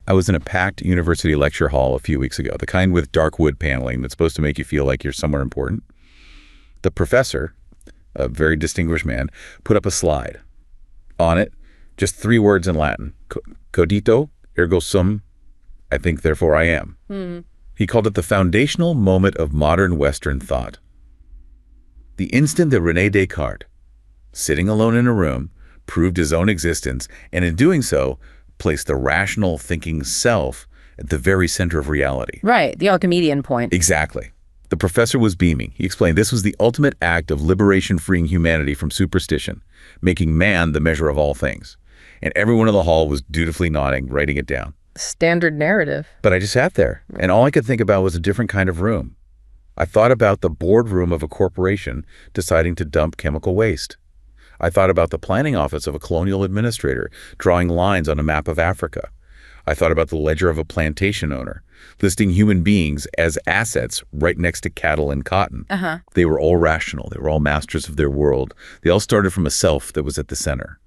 I was in a packed university lecture hall a few weeks ago, the kind with dark wood paneling that's supposed to make you feel like you're somewhere important. The professor, a very distinguished man, put up a slide. On it, just 3 words in Latin. Cogito, ergo sum, I think, therefore I am. He called it the foundational moment of modern Western thought. The instant that René Descartes, sitting alone in a room, proved his own existence, and in doing so, placed the rational thinking self at the very center of reality. Right, the Archimedean point. Exactly. The professor was beaming. He explained this was the ultimate act of liberation, freeing humanity from superstition, making man the measure of all things. And everyone in the hall was dutifully nodding, writing it down. Standard narrative. But I just sat there, and all I could think about was a different kind of room. I thought about the boardroom of a corporation deciding to dump chemical waste. I thought about the planning office of a colonial administrator drawing lines on a map of Africa. I thought about the ledger of a plantation owner, listing human beings as assets right next to cattle and cotton. They were all rational. They were all masters of their world. They all started from a self that was at the center.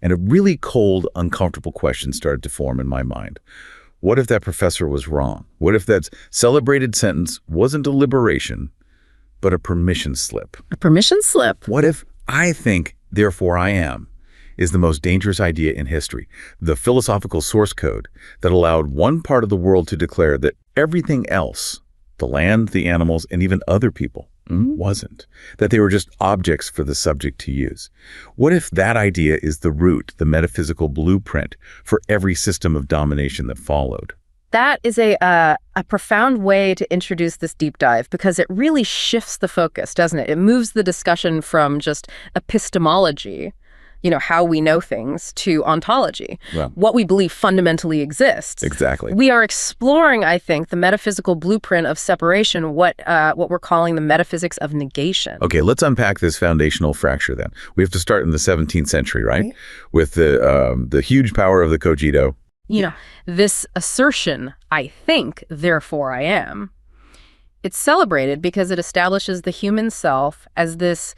And a really cold, uncomfortable question started to form in my mind. What if that professor was wrong? What if that celebrated sentence wasn't a liberation, but a permission slip? A permission slip? What if I think, therefore I am, is the most dangerous idea in history, the philosophical source code that allowed one part of the world to declare that everything else, the land, the animals, and even other people, wasn't, that they were just objects for the subject to use? What if that idea is the root, the metaphysical blueprint for every system of domination that followed? That is a profound way to introduce this deep dive, because it really shifts the focus, doesn't it? It moves the discussion from just epistemology, how we know things, to ontology, what we believe fundamentally exists. Exactly. We are exploring, I think, the metaphysical blueprint of separation, what we're calling the metaphysics of negation. Okay, let's unpack this foundational fracture then. We have to start in the 17th century, right? With the huge power of the cogito. This assertion, I think, therefore I am, it's celebrated because it establishes the human self as this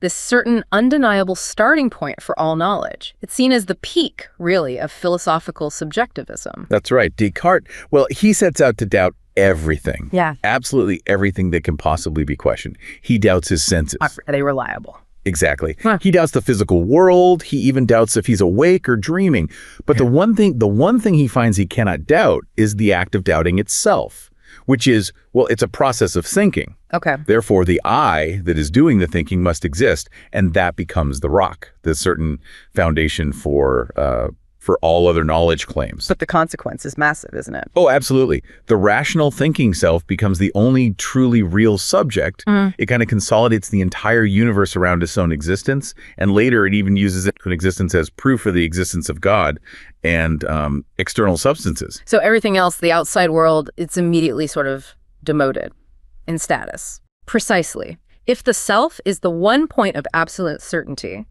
certain undeniable starting point for all knowledge. It's seen as the peak, really, of philosophical subjectivism. That's right. Descartes, well, he sets out to doubt everything. Yeah. Absolutely everything that can possibly be questioned. He doubts his senses. Are they reliable? Exactly. He doubts the physical world. He even doubts if he's awake or dreaming. But the one thing he finds he cannot doubt is the act of doubting itself, which is, well, it's a process of thinking. Okay. Therefore, the I that is doing the thinking must exist, and that becomes the rock, the certain foundation for all other knowledge claims. But the consequence is massive, isn't it? Oh, absolutely. The rational thinking self becomes the only truly real subject. It kind of consolidates the entire universe around its own existence, and later it even uses its own existence as proof for the existence of God and external substances. So everything else, the outside world, it's immediately sort of demoted in status. Precisely. If the self is the one point of absolute certainty,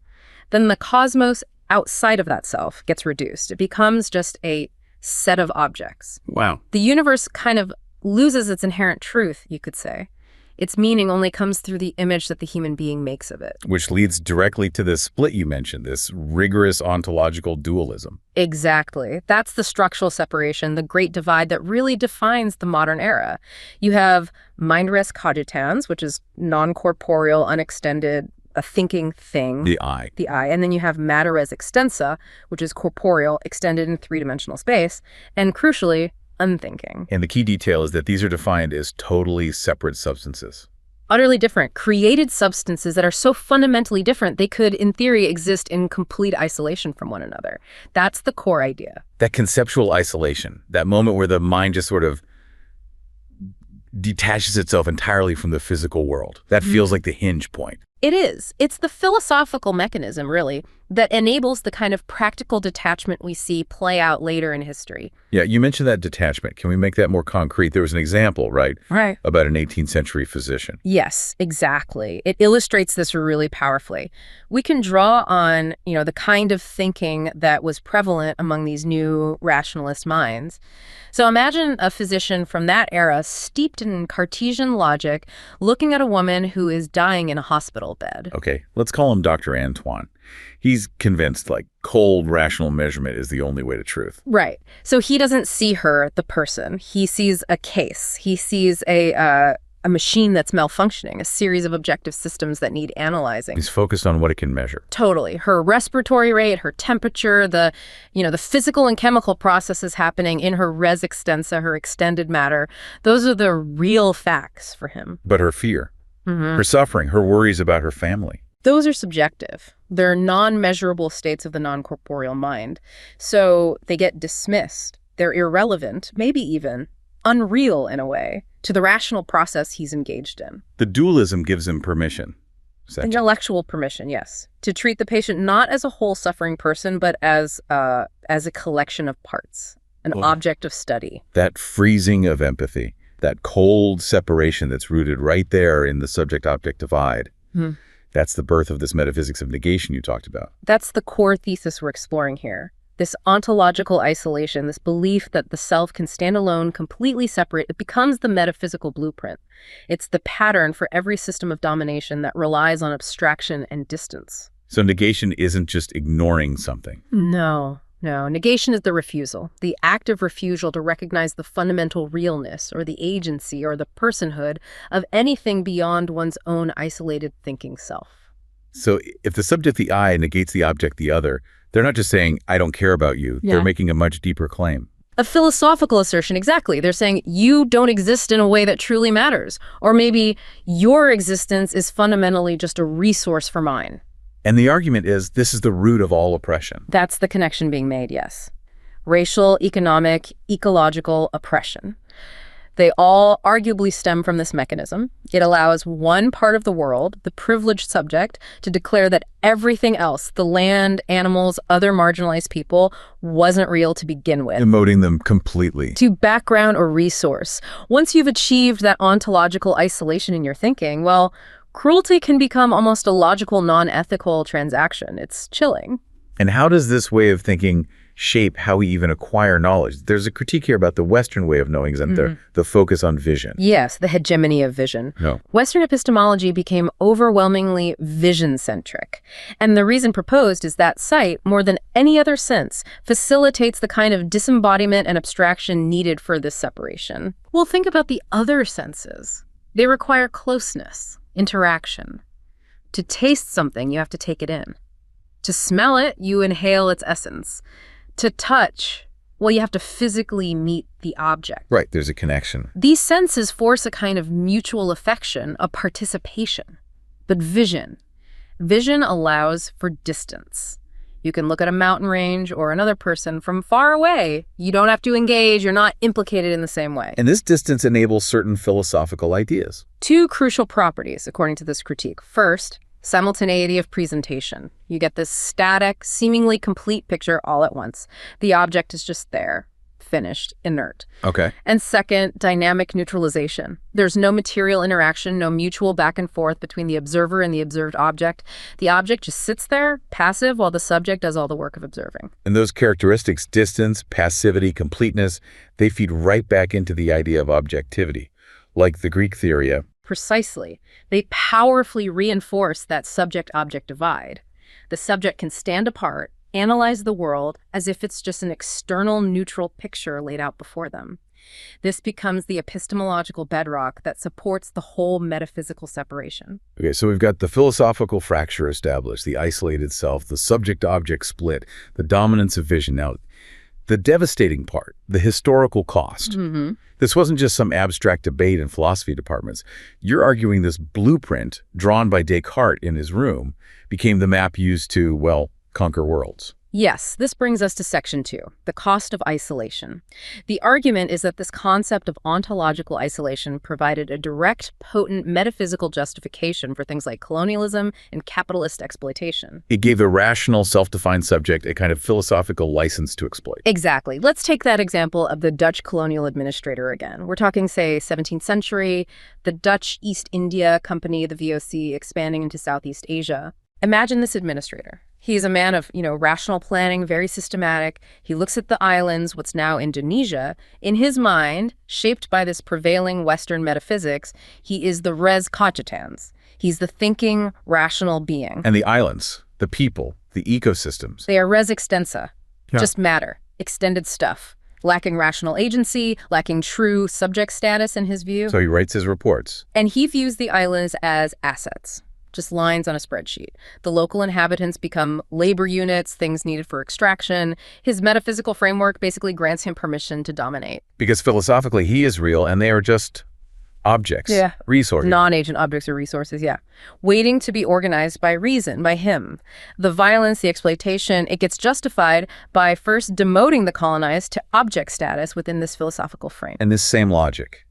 then the cosmos outside of that self gets reduced. It becomes just a set of objects. Wow. The universe kind of loses its inherent truth, you could say. Its meaning only comes through the image that the human being makes of it. Which leads directly to this split you mentioned, this rigorous ontological dualism. Exactly. That's the structural separation, the great divide that really defines the modern era. You have mind res cogitans, which is non-corporeal, unextended, a thinking thing. The I. The I. And then you have matter res extensa, which is corporeal, extended in three-dimensional space. And crucially, unthinking. And the key detail is that these are defined as totally separate substances. Utterly different, created substances that are so fundamentally different they could, in theory, exist in complete isolation from one another. That's the core idea. That conceptual isolation, that moment where the mind just sort of detaches itself entirely from the physical world. That feels like the hinge point. It is. It's the philosophical mechanism, really, that enables the kind of practical detachment we see play out later in history. Yeah, you mentioned that detachment. Can we make that more concrete? There was an example, right? Right. About an 18th century physician. Yes, exactly. It illustrates this really powerfully. We can draw on, the kind of thinking that was prevalent among these new rationalist minds. So imagine a physician from that era steeped in Cartesian logic, looking at a woman who is dying in a hospital bed. Okay, let's call him Dr. Antoine. He's convinced, like, cold, rational measurement is the only way to truth. Right. So he doesn't see her, the person. He sees a case. He sees a machine that's malfunctioning, a series of objective systems that need analyzing. He's focused on what it can measure. Totally. Her respiratory rate, her temperature, the physical and chemical processes happening in her res extensa, her extended matter. Those are the real facts for him. But her fear, her suffering, her worries about her family. Those are subjective. They're non-measurable states of the non-corporeal mind. So they get dismissed. They're irrelevant, maybe even unreal in a way, to the rational process he's engaged in. The dualism gives him permission. Intellectual permission, yes, to treat the patient not as a whole suffering person, but as a collection of parts, an object of study. That freezing of empathy, that cold separation that's rooted right there in the subject-object divide. That's the birth of this metaphysics of negation you talked about. That's the core thesis we're exploring here. This ontological isolation, this belief that the self can stand alone, completely separate, it becomes the metaphysical blueprint. It's the pattern for every system of domination that relies on abstraction and distance. So negation isn't just ignoring something. No. Negation is the refusal, the active refusal to recognize the fundamental realness or the agency or the personhood of anything beyond one's own isolated thinking self. So if the subject, the I, negates the object, the other, they're not just saying, I don't care about you. Yeah. They're making a much deeper claim. A philosophical assertion, exactly. They're saying you don't exist in a way that truly matters. Or maybe your existence is fundamentally just a resource for mine. And the argument is this is the root of all oppression. That's the connection being made, yes. Racial, economic, ecological oppression. They all arguably stem from this mechanism. It allows one part of the world, the privileged subject, to declare that everything else, the land, animals, other marginalized people, wasn't real to begin with. Demoting them completely. To background or resource. Once you've achieved that ontological isolation in your thinking, well, cruelty can become almost a logical, non-ethical transaction. It's chilling. And how does this way of thinking shape how we even acquire knowledge? There's a critique here about the Western way of knowing, isn't there? The focus on vision. Yes, the hegemony of vision. No. Western epistemology became overwhelmingly vision-centric. And the reason proposed is that sight, more than any other sense, facilitates the kind of disembodiment and abstraction needed for this separation. Well, think about the other senses. They require closeness, interaction. To taste something, you have to take it in. To smell it, you inhale its essence. To touch, well, you have to physically meet the object. Right, there's a connection. These senses force a kind of mutual affection, a participation. But vision allows for distance. You can look at a mountain range or another person from far away. You don't have to engage. You're not implicated in the same way. And this distance enables certain philosophical ideas. Two crucial properties, according to this critique. First, simultaneity of presentation. You get this static, seemingly complete picture all at once. The object is just there, finished, inert. Okay. And second, dynamic neutralization. There's no material interaction, no mutual back and forth between the observer and the observed object. The object just sits there, passive, while the subject does all the work of observing. And those characteristics, distance, passivity, completeness, they feed right back into the idea of objectivity, like the Greek theory. Precisely. They powerfully reinforce that subject-object divide. The subject can stand apart, analyze the world as if it's just an external neutral picture laid out before them. This becomes the epistemological bedrock that supports the whole metaphysical separation. Okay, so we've got the philosophical fracture established, the isolated self, the subject-object split, the dominance of vision. Now, the devastating part, the historical cost. This wasn't just some abstract debate in philosophy departments. You're arguing this blueprint drawn by Descartes in his room became the map used to, well, conquer worlds. Yes, this brings us to section 2, the cost of isolation. The argument is that this concept of ontological isolation provided a direct, potent metaphysical justification for things like colonialism and capitalist exploitation. It gave the rational, self-defined subject a kind of philosophical license to exploit. Exactly. Let's take that example of the Dutch colonial administrator again. We're talking, say, 17th century, the Dutch East India Company, the VOC, expanding into Southeast Asia. Imagine this administrator. He's a man of, rational planning, very systematic. He looks at the islands, what's now Indonesia. In his mind, shaped by this prevailing Western metaphysics, he is the res cogitans. He's the thinking, rational being. And the islands, The people, the ecosystems. They are res extensa, Yeah. just matter, extended stuff, lacking rational agency, lacking true subject status in his view. So he writes his reports. And he views the islands as assets, just lines on a spreadsheet. The local inhabitants become labor units, things needed for extraction. His metaphysical framework basically grants him permission to dominate. Because philosophically, he is real and they are just objects, resources. Non-agent objects or resources, waiting to be organized by reason, by him. The violence, the exploitation, it gets justified by first demoting the colonized to object status within this philosophical frame. And this same logic,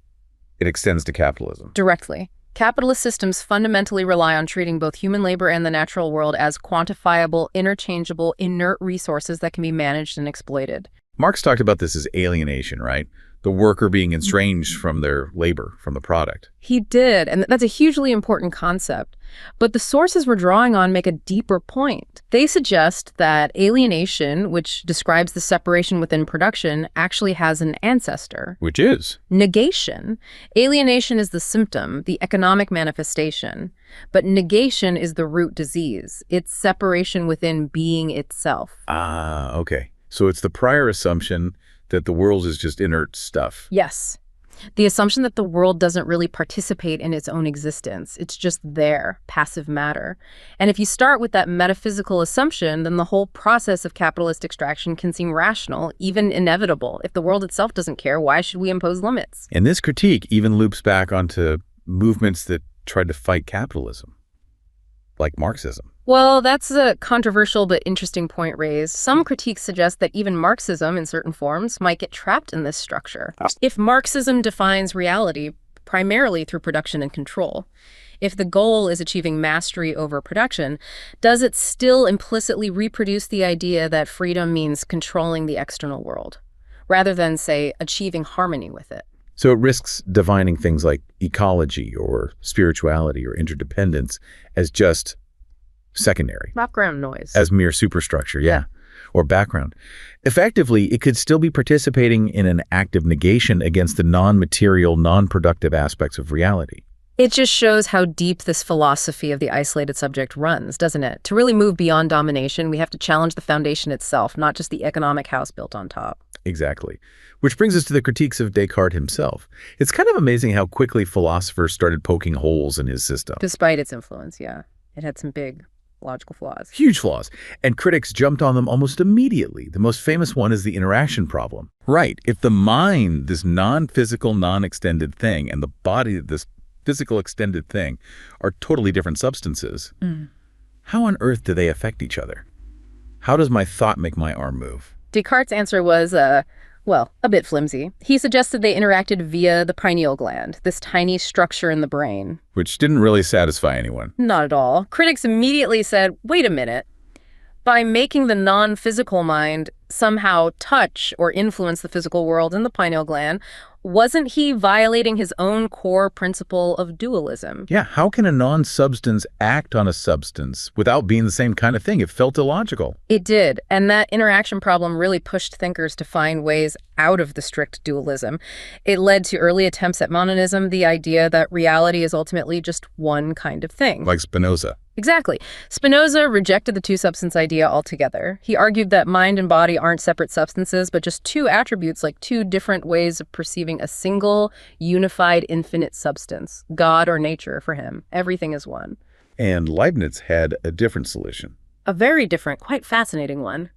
it extends to capitalism. Directly. Capitalist systems fundamentally rely on treating both human labor and the natural world as quantifiable, interchangeable, inert resources that can be managed and exploited. Marx talked about this as alienation, right? The worker being estranged from their labor, from the product. He did, and that's a hugely important concept. But the sources we're drawing on make a deeper point. They suggest that alienation, which describes the separation within production, actually has an ancestor. Which is? Negation. Alienation is the symptom, the economic manifestation. But negation is the root disease. It's separation within being itself. Ah, okay. So it's the prior assumption that the world is just inert stuff. Yes. The assumption that the world doesn't really participate in its own existence. It's just there, passive matter. And if you start with that metaphysical assumption, then the whole process of capitalist extraction can seem rational, even inevitable. If the world itself doesn't care, why should we impose limits? And this critique even loops back onto movements that tried to fight capitalism, like Marxism. Well, that's a controversial but interesting point raised. Some critiques suggest that even Marxism, in certain forms, might get trapped in this structure. If Marxism defines reality primarily through production and control, if the goal is achieving mastery over production, does it still implicitly reproduce the idea that freedom means controlling the external world, rather than, say, achieving harmony with it? So it risks defining things like ecology or spirituality or interdependence as just secondary. Background noise. As mere superstructure, or background. Effectively, it could still be participating in an act of negation against the non-material, non-productive aspects of reality. It just shows how deep this philosophy of the isolated subject runs, doesn't it? To really move beyond domination, we have to challenge the foundation itself, not just the economic house built on top. Exactly. Which brings us to the critiques of Descartes himself. It's kind of amazing how quickly philosophers started poking holes in his system. Despite its influence, It had some big logical flaws. Huge flaws. And critics jumped on them almost immediately. The most famous one is the interaction problem. Right. If the mind, this non-physical, non-extended thing, and the body, this physical extended thing, are totally different substances, how on earth do they affect each other? How does my thought make my arm move? Descartes' answer was, a bit flimsy. He suggested they interacted via the pineal gland, this tiny structure in the brain. Which didn't really satisfy anyone. Not at all. Critics immediately said, wait a minute. By making the non-physical mind somehow touch or influence the physical world in the pineal gland, wasn't he violating his own core principle of dualism? Yeah, how can a non-substance act on a substance without being the same kind of thing? It felt illogical. It did, and that interaction problem really pushed thinkers to find ways out of the strict dualism. It led to early attempts at monism, the idea that reality is ultimately just one kind of thing. Like Spinoza. Exactly. Spinoza rejected the two-substance idea altogether. He argued that mind and body aren't separate substances, but just two attributes, like two different ways of perceiving a single, unified, infinite substance. God or nature for him. Everything is one. And Leibniz had a different solution. A very different, quite fascinating one.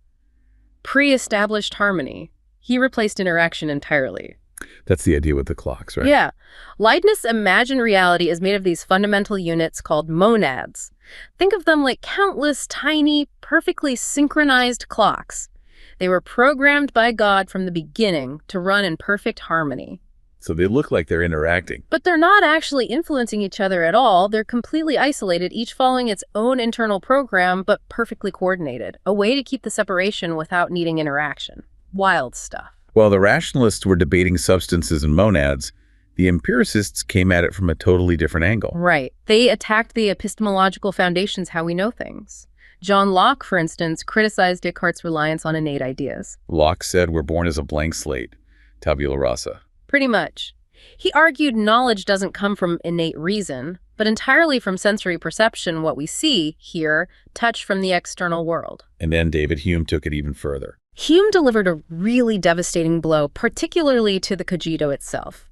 Pre-established harmony. He replaced interaction entirely. That's the idea with the clocks, right? Yeah. Leibniz imagined reality is made of these fundamental units called monads. Think of them like countless tiny, perfectly synchronized clocks. They were programmed by God from the beginning to run in perfect harmony. So they look like they're interacting. But they're not actually influencing each other at all. They're completely isolated, each following its own internal program, but perfectly coordinated. A way to keep the separation without needing interaction. Wild stuff. While the rationalists were debating substances and monads, the empiricists came at it from a totally different angle. Right. They attacked the epistemological foundations, how we know things. John Locke, for instance, criticized Descartes' reliance on innate ideas. Locke said we're born as a blank slate, tabula rasa. Pretty much. He argued knowledge doesn't come from innate reason, but entirely from sensory perception, what we see, hear, touch from the external world. And then David Hume took it even further. Hume delivered a really devastating blow, particularly to the cogito itself.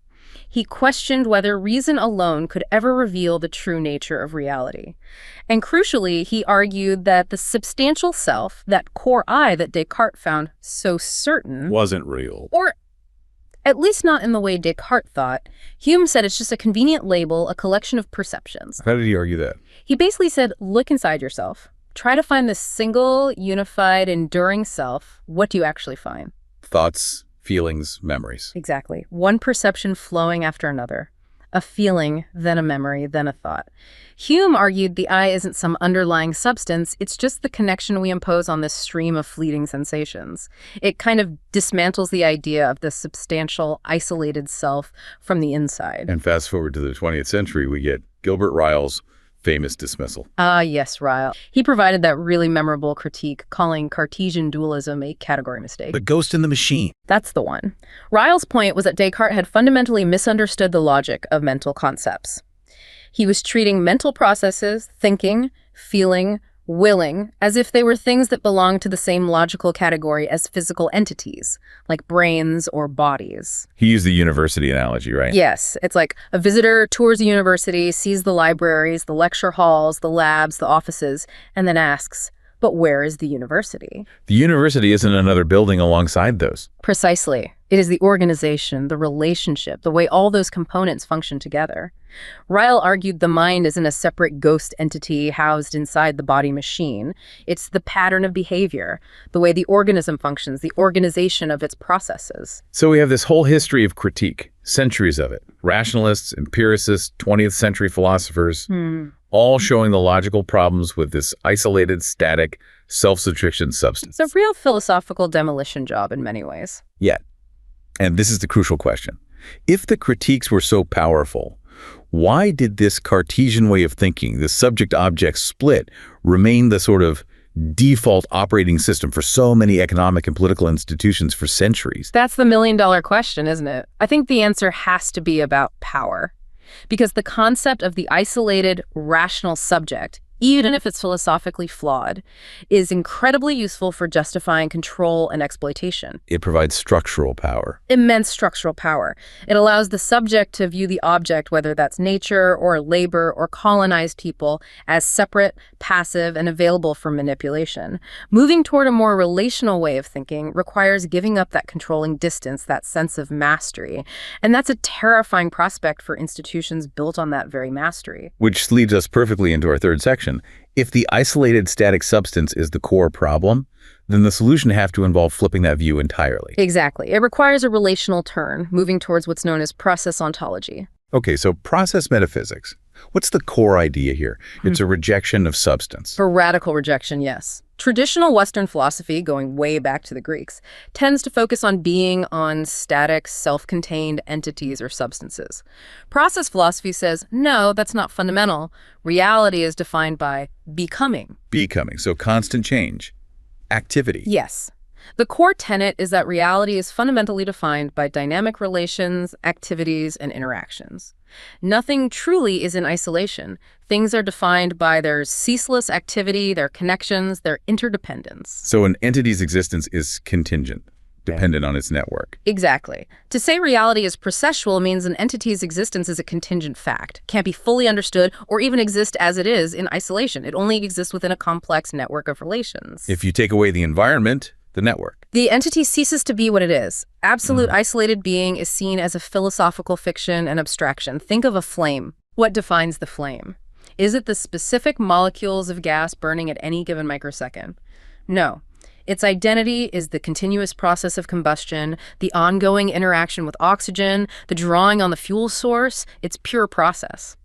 He questioned whether reason alone could ever reveal the true nature of reality. And crucially, he argued that the substantial self, that core I that Descartes found so certain, wasn't real. Or at least not in the way Descartes thought. Hume said it's just a convenient label, a collection of perceptions. How did he argue that? He basically said, look inside yourself. Try to find this single, unified, enduring self. What do you actually find? Thoughts, feelings, memories. Exactly. One perception flowing after another. A feeling, then a memory, then a thought. Hume argued the I isn't some underlying substance, it's just the connection we impose on this stream of fleeting sensations. It kind of dismantles the idea of the substantial, isolated self from the inside. And fast forward to the 20th century, we get Gilbert Ryle's famous dismissal. Ah, yes, Ryle. He provided that really memorable critique calling Cartesian dualism a category mistake. The ghost in the machine. That's the one. Ryle's point was that Descartes had fundamentally misunderstood the logic of mental concepts. He was treating mental processes, thinking, feeling, willing, as if they were things that belonged to the same logical category as physical entities, like brains or bodies. He used the university analogy, right? Yes. It's like a visitor tours a university, sees the libraries, the lecture halls, the labs, the offices, and then asks, but where is the university? The university isn't another building alongside those. Precisely. It is the organization, the relationship, the way all those components function together. Ryle argued the mind isn't a separate ghost entity housed inside the body machine. It's the pattern of behavior, the way the organism functions, the organization of its processes. So we have this whole history of critique, centuries of it. Rationalists, empiricists, 20th century philosophers, all showing the logical problems with this isolated, static, self-sufficient substance. It's a real philosophical demolition job in many ways. Yet, and this is the crucial question, if the critiques were so powerful, why did this Cartesian way of thinking, the subject-object split, remain the sort of default operating system for so many economic and political institutions for centuries? That's the million-dollar question, isn't it? I think the answer has to be about power. Because the concept of the isolated, rational subject, even if it's philosophically flawed, is incredibly useful for justifying control and exploitation. It provides structural power. Immense structural power. It allows the subject to view the object, whether that's nature or labor or colonized people, as separate, passive, and available for manipulation. Moving toward a more relational way of thinking requires giving up that controlling distance, that sense of mastery. And that's a terrifying prospect for institutions built on that very mastery. Which leads us perfectly into our third section. If the isolated static substance is the core problem, then the solution have to involve flipping that view entirely. Exactly. It requires a relational turn, moving towards what's known as process ontology. Okay, so process metaphysics. What's the core idea here? It's a rejection of substance. A radical rejection, yes. Traditional Western philosophy, going way back to the Greeks, tends to focus on being, on static, self-contained entities or substances. Process philosophy says, no, that's not fundamental. Reality is defined by becoming. Becoming, so constant change. Activity. Yes. The core tenet is that reality is fundamentally defined by dynamic relations, activities, and interactions. Nothing truly is in isolation. Things are defined by their ceaseless activity, their connections, their interdependence. So an entity's existence is contingent, dependent on its network. Exactly. To say reality is processual means an entity's existence is a contingent fact, can't be fully understood or even exist as it is in isolation. It only exists within a complex network of relations. If you take away the environment, the network, the entity ceases to be what it is. Absolute isolated being is seen as a philosophical fiction and abstraction. Think of a flame. What defines the flame? Is it the specific molecules of gas burning at any given microsecond? No. Its identity is the continuous process of combustion, the ongoing interaction with oxygen, the drawing on the fuel source. It's pure process.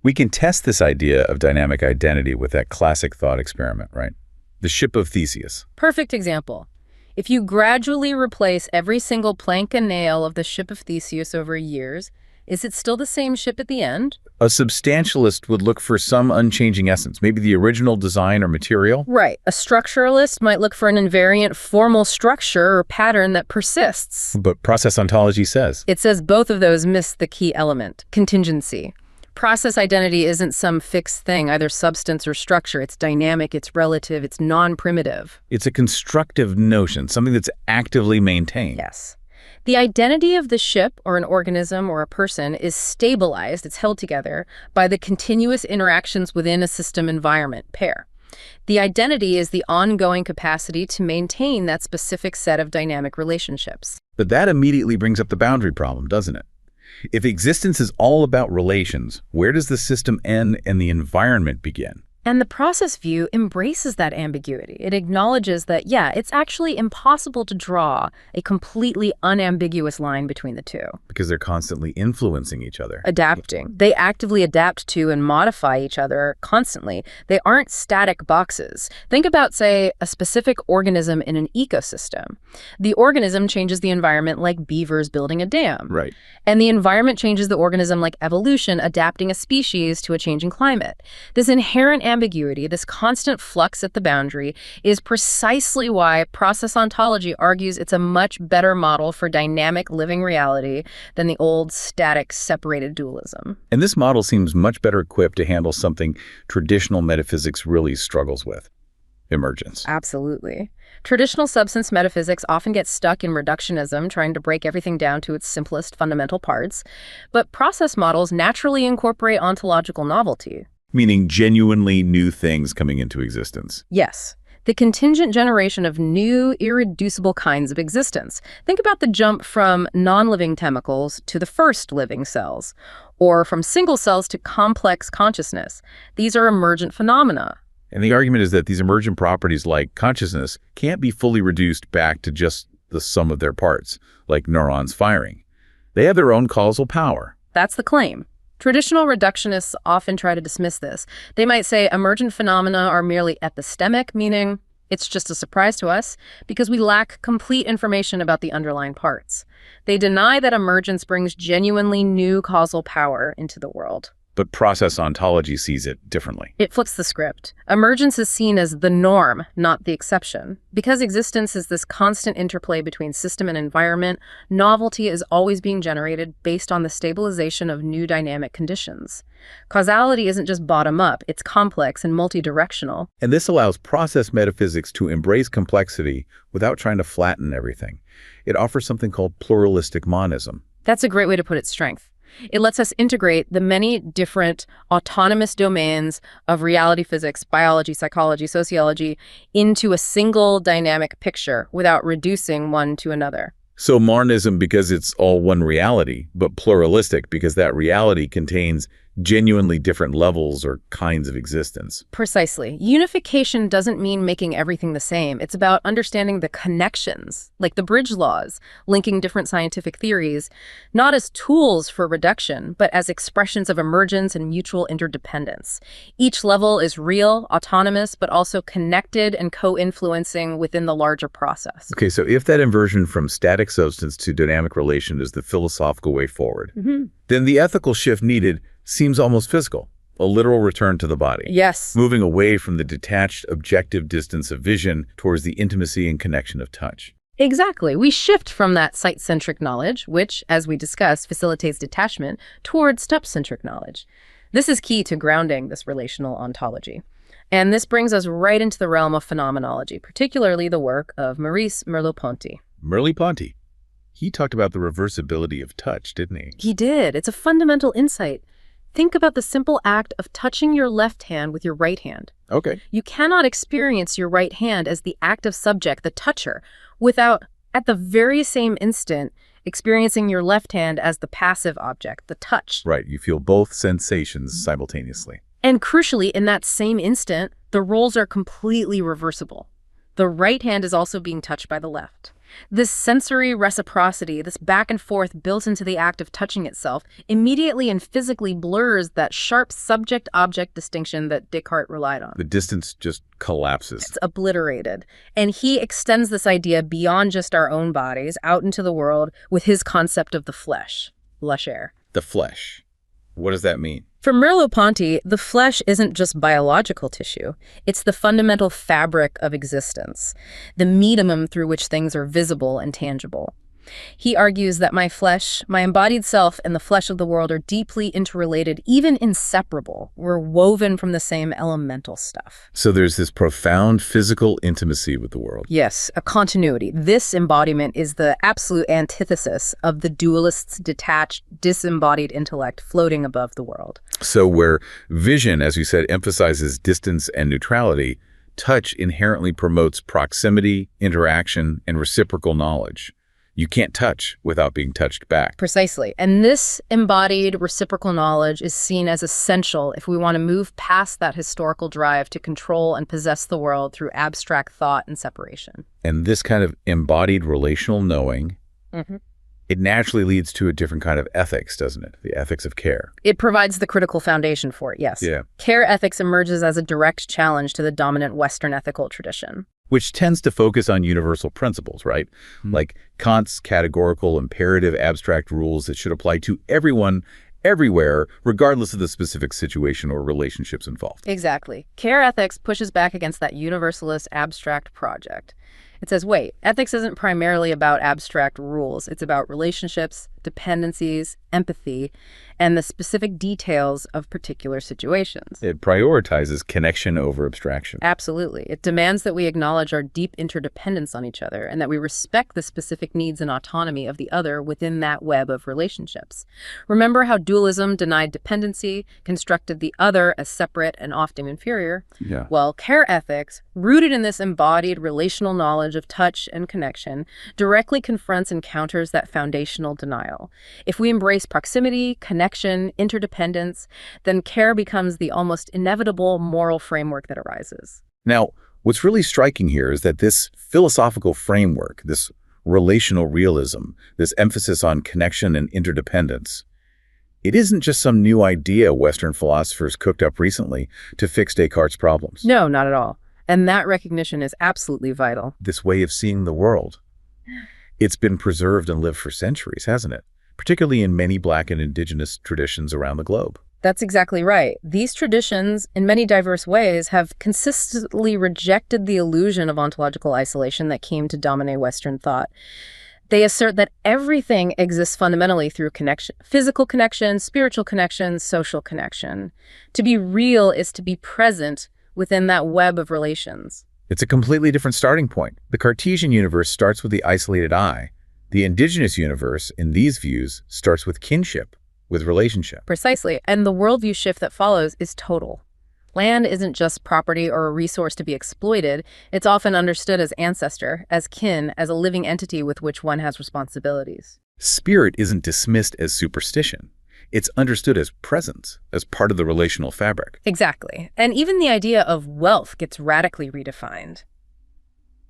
We can test this idea of dynamic identity with that classic thought experiment, right? The ship of Theseus. Perfect example. If you gradually replace every single plank and nail of the ship of Theseus over years, is it still the same ship at the end? A substantialist would look for some unchanging essence, maybe the original design or material. Right. A structuralist might look for an invariant formal structure or pattern that persists. But process ontology says it says both of those miss the key element, contingency. Process identity isn't some fixed thing, either substance or structure. It's dynamic, it's relative, it's non-primitive. It's a constructive notion, something that's actively maintained. Yes. The identity of the ship or an organism or a person is stabilized, it's held together, by the continuous interactions within a system environment pair. The identity is the ongoing capacity to maintain that specific set of dynamic relationships. But that immediately brings up the boundary problem, doesn't it? If existence is all about relations, where does the system end and the environment begin? And the process view embraces that ambiguity. It acknowledges that, yeah, it's actually impossible to draw a completely unambiguous line between the two. Because they're constantly influencing each other. Adapting. They actively adapt to and modify each other constantly. They aren't static boxes. Think about, say, a specific organism in an ecosystem. The organism changes the environment like beavers building a dam. Right. And the environment changes the organism like evolution adapting a species to a changing climate. This inherent ambiguity, this constant flux at the boundary, is precisely why process ontology argues it's a much better model for dynamic living reality than the old static separated dualism. And this model seems much better equipped to handle something traditional metaphysics really struggles with: emergence. Absolutely. Traditional substance metaphysics often gets stuck in reductionism, trying to break everything down to its simplest fundamental parts, but process models naturally incorporate ontological novelty. Meaning genuinely new things coming into existence. Yes. The contingent generation of new, irreducible kinds of existence. Think about the jump from non-living chemicals to the first living cells, or from single cells to complex consciousness. These are emergent phenomena. And the argument is that these emergent properties like consciousness can't be fully reduced back to just the sum of their parts, like neurons firing. They have their own causal power. That's the claim. Traditional reductionists often try to dismiss this. They might say emergent phenomena are merely epistemic, meaning it's just a surprise to us because we lack complete information about the underlying parts. They deny that emergence brings genuinely new causal power into the world. But process ontology sees it differently. It flips the script. Emergence is seen as the norm, not the exception. Because existence is this constant interplay between system and environment, novelty is always being generated based on the stabilization of new dynamic conditions. Causality isn't just bottom-up, it's complex and multidirectional. And this allows process metaphysics to embrace complexity without trying to flatten everything. It offers something called pluralistic monism. That's a great way to put its strength. It lets us integrate the many different autonomous domains of reality physics, biology, psychology, sociology into a single dynamic picture without reducing one to another. So monism because it's all one reality, but pluralistic because that reality contains genuinely different levels or kinds of existence. Precisely. Unification doesn't mean making everything the same. It's about understanding the connections, like the bridge laws, linking different scientific theories, not as tools for reduction, but as expressions of emergence and mutual interdependence. Each level is real, autonomous, but also connected and co-influencing within the larger process. Okay, so if that inversion from static substance to dynamic relation is the philosophical way forward, then the ethical shift needed seems almost physical, a literal return to the body. Yes. Moving away from the detached, objective distance of vision towards the intimacy and connection of touch. Exactly. We shift from that site-centric knowledge, which, as we discussed, facilitates detachment, towards step-centric knowledge. This is key to grounding this relational ontology. And this brings us right into the realm of phenomenology, particularly the work of Maurice Merleau-Ponty. Merleau-Ponty. He talked about the reversibility of touch, didn't he? He did. It's a fundamental insight. Think about the simple act of touching your left hand with your right hand. Okay. You cannot experience your right hand as the active subject, the toucher, without, at the very same instant, experiencing your left hand as the passive object, the touch. Right. You feel both sensations simultaneously. And crucially, in that same instant, the roles are completely reversible. The right hand is also being touched by the left. This sensory reciprocity, this back and forth built into the act of touching itself, immediately and physically blurs that sharp subject-object distinction that Descartes relied on. The distance just collapses. It's obliterated. And he extends this idea beyond just our own bodies, out into the world, with his concept of the flesh, la chair. The flesh. What does that mean? For Merleau-Ponty, the flesh isn't just biological tissue. It's the fundamental fabric of existence, the medium through which things are visible and tangible. He argues that my flesh, my embodied self, and the flesh of the world are deeply interrelated, even inseparable. We're woven from the same elemental stuff. So there's this profound physical intimacy with the world. Yes, a continuity. This embodiment is the absolute antithesis of the dualist's detached, disembodied intellect floating above the world. So where vision, as you said, emphasizes distance and neutrality, touch inherently promotes proximity, interaction, and reciprocal knowledge. You can't touch without being touched back. Precisely. And this embodied reciprocal knowledge is seen as essential if we want to move past that historical drive to control and possess the world through abstract thought and separation. And this kind of embodied relational knowing, it naturally leads to a different kind of ethics, doesn't it? The ethics of care. It provides the critical foundation for it, yes. Yeah. Care ethics emerges as a direct challenge to the dominant Western ethical tradition. Which tends to focus on universal principles, right? Like Kant's categorical, imperative, abstract rules that should apply to everyone, everywhere, regardless of the specific situation or relationships involved. Exactly. Care ethics pushes back against that universalist abstract project. It says, wait, ethics isn't primarily about abstract rules. It's about relationships, dependencies, empathy, and the specific details of particular situations. It prioritizes connection over abstraction. Absolutely. It demands that we acknowledge our deep interdependence on each other and that we respect the specific needs and autonomy of the other within that web of relationships. Remember how dualism denied dependency, constructed the other as separate and often inferior? Yeah. Well, care ethics, rooted in this embodied relational knowledge of touch and connection, directly confronts and counters that foundational denial. If we embrace proximity, connection, interdependence, then care becomes the almost inevitable moral framework that arises. Now, what's really striking here is that this philosophical framework, this relational realism, this emphasis on connection and interdependence, it isn't just some new idea Western philosophers cooked up recently to fix Descartes' problems. No, not at all. And that recognition is absolutely vital. This way of seeing the world, it's been preserved and lived for centuries, hasn't it? Particularly in many Black and Indigenous traditions around the globe. That's exactly right. These traditions, in many diverse ways, have consistently rejected the illusion of ontological isolation that came to dominate Western thought. They assert that everything exists fundamentally through connection, physical connection, spiritual connection, social connection. To be real is to be present within that web of relations. It's a completely different starting point. The Cartesian universe starts with the isolated I. The indigenous universe, in these views, starts with kinship, with relationship. Precisely. And the worldview shift that follows is total. Land isn't just property or a resource to be exploited. It's often understood as ancestor, as kin, as a living entity with which one has responsibilities. Spirit isn't dismissed as superstition. It's understood as presence, as part of the relational fabric. Exactly. And even the idea of wealth gets radically redefined.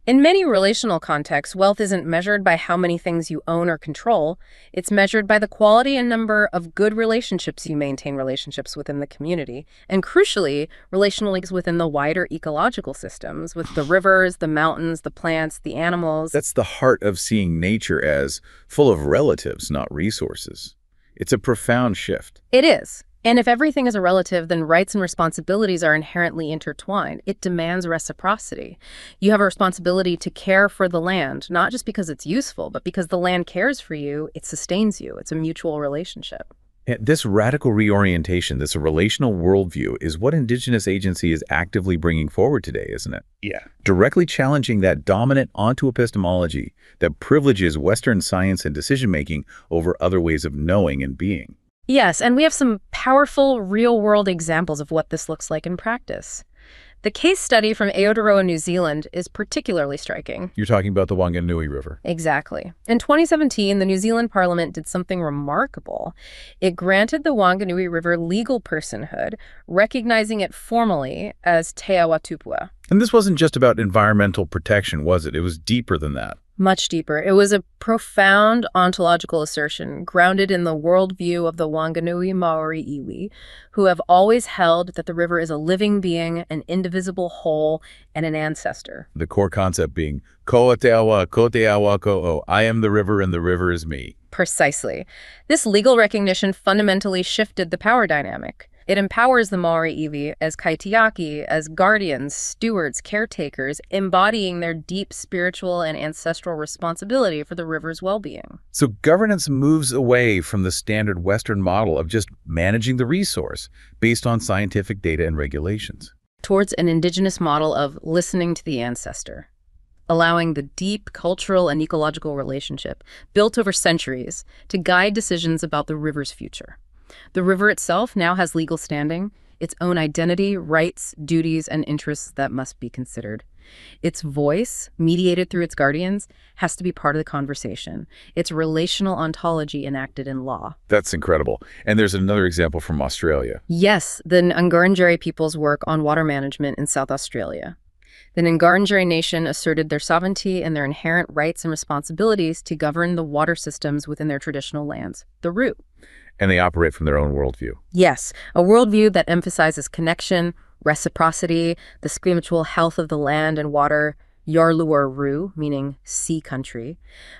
In many relational contexts, wealth isn't measured by how many things you own or control. It's measured by the quality and number of good relationships you maintain, relationships within the community, and crucially, relational links within the wider ecological systems, with the rivers, the mountains, the plants, the animals. That's the heart of seeing nature as full of relatives, not resources. It's a profound shift. It is. And if everything is a relative, then rights and responsibilities are inherently intertwined. It demands reciprocity. You have a responsibility to care for the land, not just because it's useful, but because the land cares for you, it sustains you. It's a mutual relationship. This radical reorientation, this relational worldview, is what Indigenous agency is actively bringing forward today, isn't it? Yeah. Directly challenging that dominant onto epistemology that privileges Western science and decision-making over other ways of knowing and being. Yes, and we have some powerful real-world examples of what this looks like in practice. The case study from Aotearoa, New Zealand is particularly striking. You're talking about the Wanganui River. Exactly. In 2017, the New Zealand Parliament did something remarkable. It granted the Wanganui River legal personhood, recognizing it formally as Te Awa Tupua. And this wasn't just about environmental protection, was it? It was deeper than that. Much deeper. It was a profound ontological assertion grounded in the worldview of the Wanganui Maori iwi, who have always held that the river is a living being, an indivisible whole, and an ancestor. The core concept being, ko te awa, ko te awa ko o, I am the river and the river is me. Precisely. This legal recognition fundamentally shifted the power dynamic. It empowers the Maori-iwi as kaitiaki, as guardians, stewards, caretakers, embodying their deep spiritual and ancestral responsibility for the river's well-being. So governance moves away from the standard Western model of just managing the resource based on scientific data and regulations, Towards an indigenous model of listening to the ancestor, allowing the deep cultural and ecological relationship built over centuries to guide decisions about the river's future. The river itself now has legal standing, its own identity, rights, duties, and interests that must be considered. Its voice, mediated through its guardians, has to be part of the conversation. Its relational ontology enacted in law. That's incredible. And there's another example from Australia. Yes, the Ngarrindjeri people's work on water management in South Australia. The Ngarrindjeri nation asserted their sovereignty and their inherent rights and responsibilities to govern the water systems within their traditional lands, the Root. And they operate from their own worldview. Yes, a worldview that emphasizes connection, reciprocity, the spiritual health of the land and water, Yarluar Ru, meaning sea country.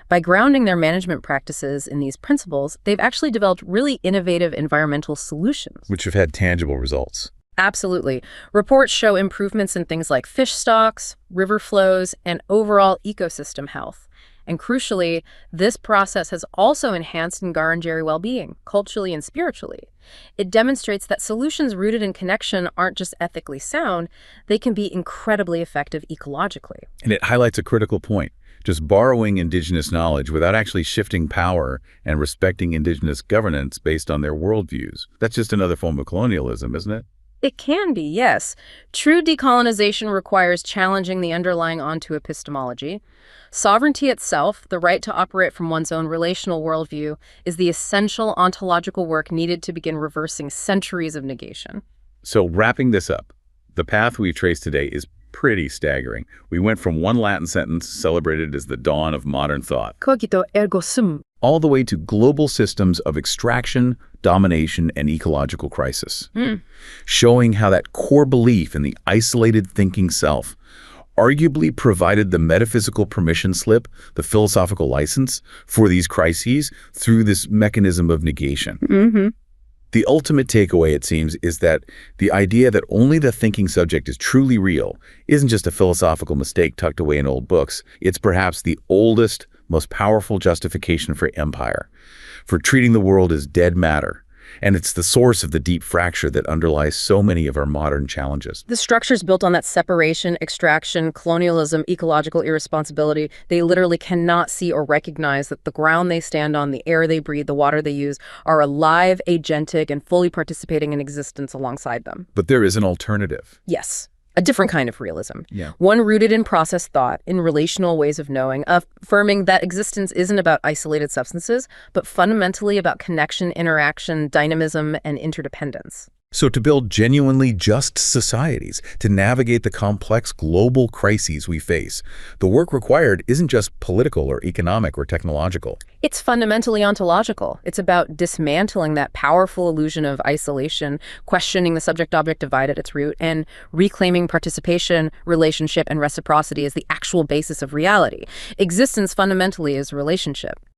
By grounding their management practices in these principles, they've actually developed really innovative environmental solutions. Which have had tangible results. Absolutely. Reports show improvements in things like fish stocks, river flows, and overall ecosystem health. And crucially, this process has also enhanced Ngarrindjeri well-being, culturally and spiritually. It demonstrates that solutions rooted in connection aren't just ethically sound, they can be incredibly effective ecologically. And it highlights a critical point. Just borrowing indigenous knowledge without actually shifting power and respecting indigenous governance based on their worldviews. That's just another form of colonialism, isn't it? It can be, yes. True decolonization requires challenging the underlying onto epistemology. Sovereignty itself, the right to operate from one's own relational worldview, is the essential ontological work needed to begin reversing centuries of negation. So wrapping this up, the path we trace today is pretty staggering. We went from one Latin sentence celebrated as the dawn of modern thought, Cogito ergo sum, all the way to global systems of extraction, domination, and ecological crisis, showing how that core belief in the isolated thinking self arguably provided the metaphysical permission slip, the philosophical license for these crises through this mechanism of negation. The ultimate takeaway, it seems, is that the idea that only the thinking subject is truly real isn't just a philosophical mistake tucked away in old books. It's perhaps the oldest, most powerful justification for empire, for treating the world as dead matter. And it's the source of the deep fracture that underlies so many of our modern challenges. The structures built on that separation, extraction, colonialism, ecological irresponsibility, they literally cannot see or recognize that the ground they stand on, the air they breathe, the water they use, are alive, agentic, and fully participating in existence alongside them. But there is an alternative. Yes. A different kind of realism. Yeah. One rooted in process thought, in relational ways of knowing, affirming that existence isn't about isolated substances, but fundamentally about connection, interaction, dynamism, and interdependence. So to build genuinely just societies, to navigate the complex global crises we face, the work required isn't just political or economic or technological. It's fundamentally ontological. It's about dismantling that powerful illusion of isolation, questioning the subject-object divide at its root, and reclaiming participation, relationship, and reciprocity as the actual basis of reality. Existence fundamentally is relationship.